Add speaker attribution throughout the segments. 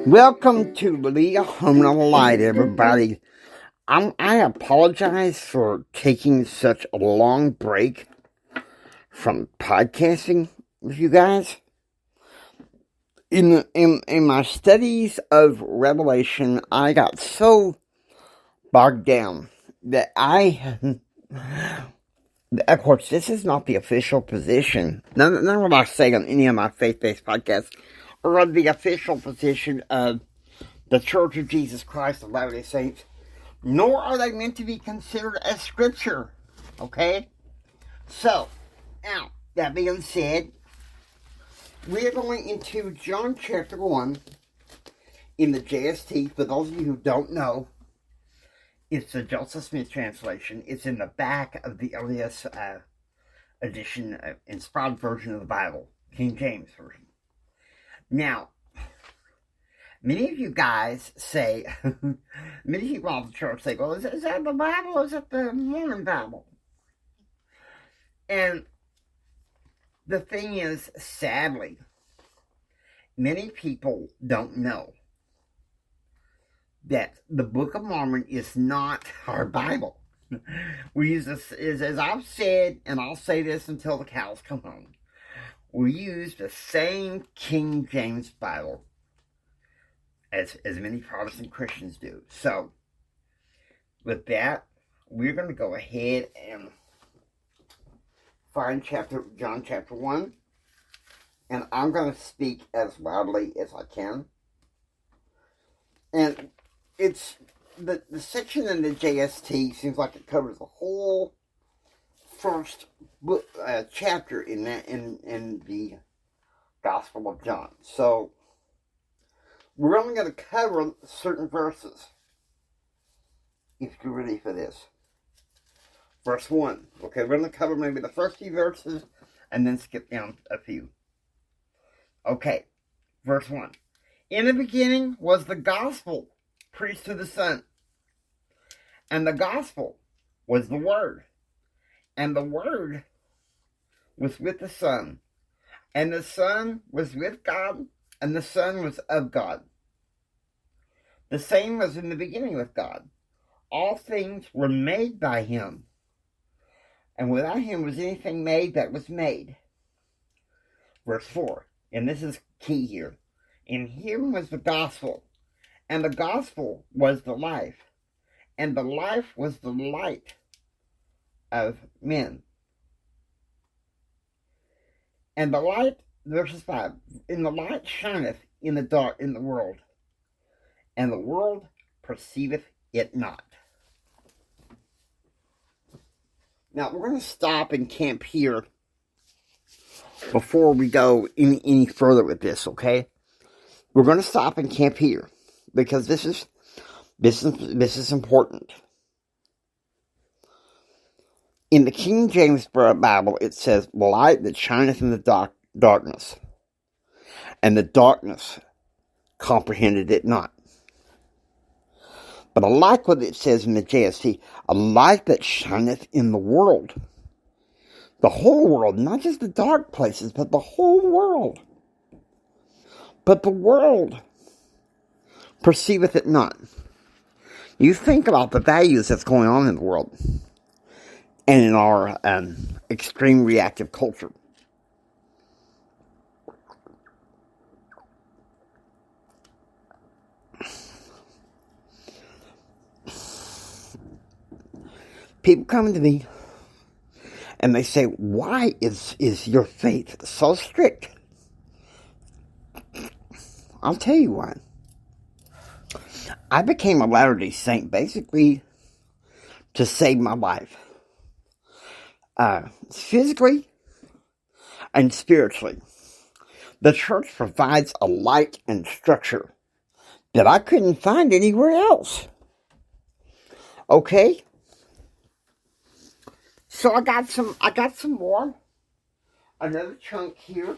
Speaker 1: Welcome to Leah Home on the Light, everybody. I apologize for taking such a long break from podcasting with you guys. In my studies of Revelation, I got so bogged down that of course, this is not the official position. None of what I say on any of my faith-based podcasts are on the official position of the Church of Jesus Christ of Latter-day Saints, nor are they meant to be considered as scripture. Okay? So, now, that being said, we're going into John chapter 1 in the JST. For those of you who don't know, it's the Joseph Smith translation. It's in the back of the earliest edition, inspired version of the Bible, King James Version. Now, many of you guys say, many people out of the church say, well, is that the Bible or is that the Mormon Bible? And the thing is, sadly, many people don't know that the Book of Mormon is not our Bible. We use this, as I've said, and I'll say this until the cows come home, we use the same King James Bible as many Protestant Christians do. So, with that, we're going to go ahead and find John chapter 1, and I'm going to speak as loudly as I can. And it's the section in the JST seems like it covers the whole first book chapter in the Gospel of John. So we're only going to cover certain verses. If you're ready for this, verse 1. Okay, we're going to cover maybe the first few verses and then skip down a few. Okay, verse 1. In the beginning was the gospel preached to the Son, and the gospel was the Word, and the Word was with the Son, and the Son was with God, and the Son was of God. The same was in the beginning with God. All things were made by Him, and without Him was anything made that was made. Verse 4, and this is key here. In Him was the gospel, and the gospel was the life, and the life was the light of men. And the light, verses 5, and the light shineth in the world, and the world perceiveth it not. Now, we're going to stop and camp here before we go any further with this, okay? We're going to stop and camp here because this is important. In the King James Bible, it says, light that shineth in the darkness, and the darkness comprehended it not. But I like what it says in the JST, a light that shineth in the world. The whole world, not just the dark places, but the whole world. But the world perceiveth it not. You think about the values that's going on in the world and in our extreme reactive culture. People come to me and they say, why is your faith so strict? I'll tell you why. I became a Latter-day Saint basically to save my life. Physically and spiritually. The church provides a light and structure that I couldn't find anywhere else. Okay? So I got some more. Another chunk here.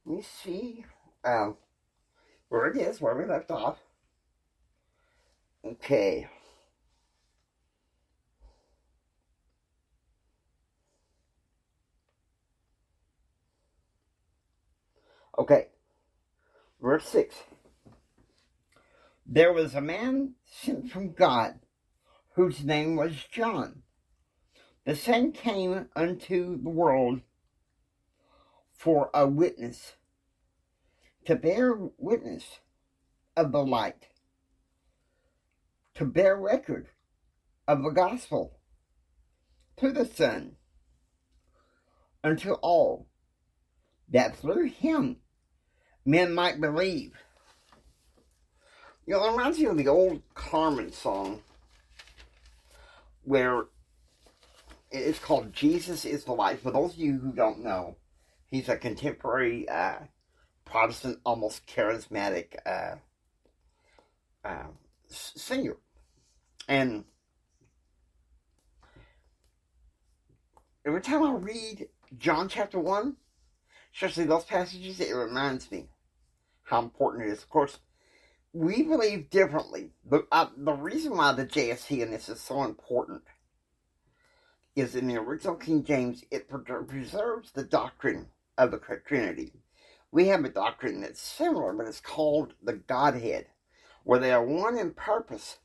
Speaker 1: Let me see where it is, where we left off. Okay. Okay, verse 6. There was a man sent from God, whose name was John. The same came unto the world for a witness, to bear witness of the light, to bear record of the gospel, to the Son, unto all, that through him men might believe. You know, it reminds me of the old Carmen song, where it's called Jesus is the Light. For those of you who don't know, he's a contemporary Protestant, almost charismatic singer. And every time I read John chapter 1, especially those passages, it reminds me how important it is. Of course, we believe differently. The reason why the JST in this is so important is in the original King James, it preserves the doctrine of the Trinity. We have a doctrine that's similar, but it's called the Godhead, where they are one in purpose,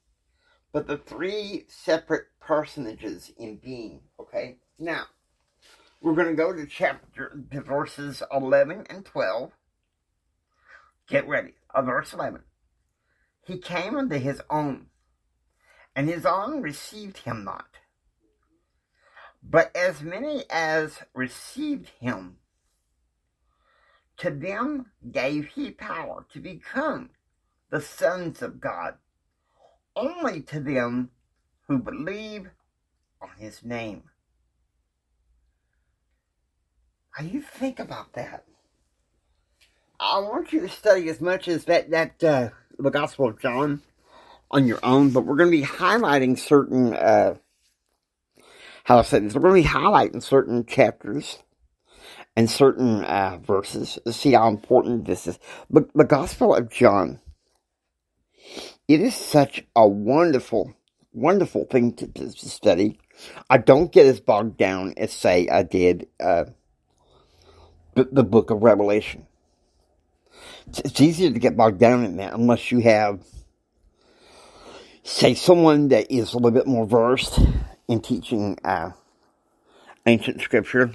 Speaker 1: but the three separate personages in being. Okay? Now, we're going to go to verses 11 and 12. Get ready. Verse 11. He came unto his own, and his own received him not. But as many as received him, to them gave he power to become the sons of God, only to them who believe on his name. Now you think about that. I want you to study as much as the Gospel of John on your own, but we're going to be highlighting certain we're going to be highlighting certain chapters and certain verses to see how important this is. But the Gospel of John, it is such a wonderful, wonderful thing to study. I don't get as bogged down as, say, I did the book of Revelation. It's easier to get bogged down in that unless you have, say, someone that is a little bit more versed in teaching ancient scripture.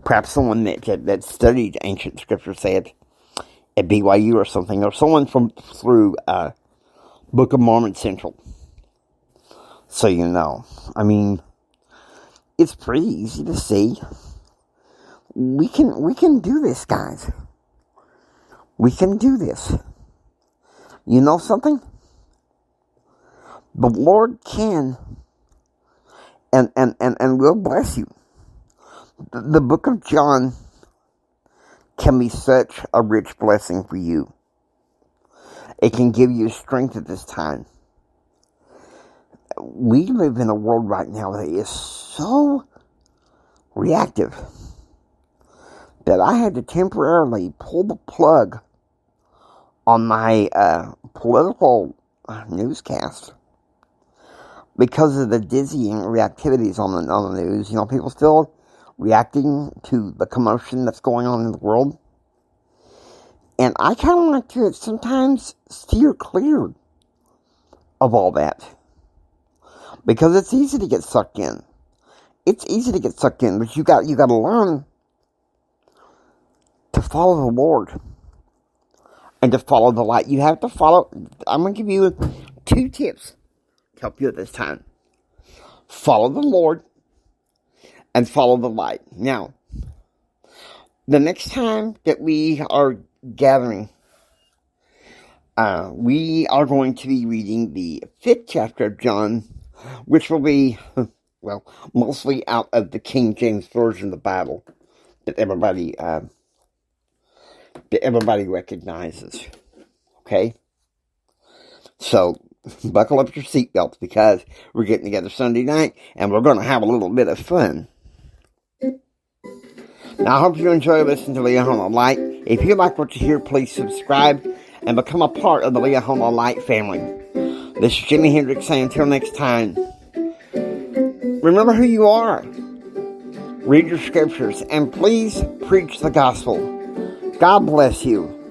Speaker 1: Perhaps someone that studied ancient scripture, say at BYU or something, or someone through Book of Mormon Central. So you know, I mean, it's pretty easy to see. We can do this, guys. We can do this. You know something? The Lord can and will bless you. The book of John can be such a rich blessing for you. It can give you strength at this time. We live in a world right now that is so reactive that I had to temporarily pull the plug on my political newscast because of the dizzying reactivities on the news. You know, people still reacting to the commotion that's going on in the world. And I kind of like to sometimes steer clear of all that, because it's easy to get sucked in. It's easy to get sucked in, but you got to learn to follow the Lord and to follow the light. You have to follow. I'm going to give you 2 tips to help you at this time. Follow the Lord and follow the light. Now, the next time that we are gathering, we are going to be reading the 5th chapter of John, which will be, well, mostly out of the King James Version of the Bible that everybody recognizes. Okay? So, buckle up your seatbelts, because we're getting together Sunday night and we're going to have a little bit of fun. Now, I hope you enjoy listening to Leahona Light. If you like what you hear, please subscribe and become a part of the Leahona Light family. This is Jimi Hendrix saying until next time, remember who you are. read your scriptures, and please preach the gospel. God bless you.